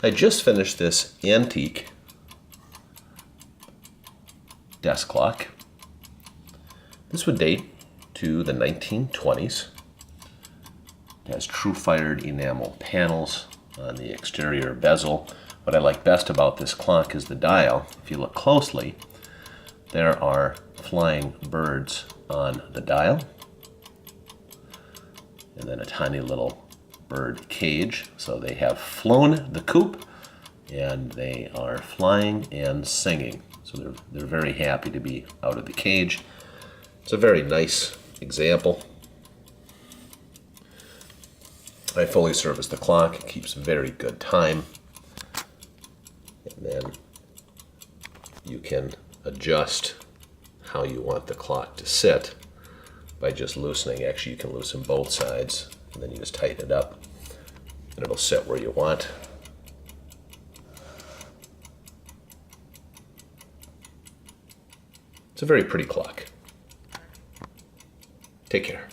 I just finished this antique desk clock. This would date to the 1920s. It has true-fired enamel panels on the exterior bezel. What I like best about this clock is the dial. If you look closely, there are flying birds on the dial, and then a tiny little bird cage. So they have flown the coop, and they are flying and singing. So they're very happy to be out of the cage. It's a very nice example. I fully service the clock. It keeps very good time. And then you can adjust how you want the clock to sit by just loosening. Actually, you can loosen both sides, and then you just tighten it up, and it'll sit where you want. It's a very pretty clock. Take care.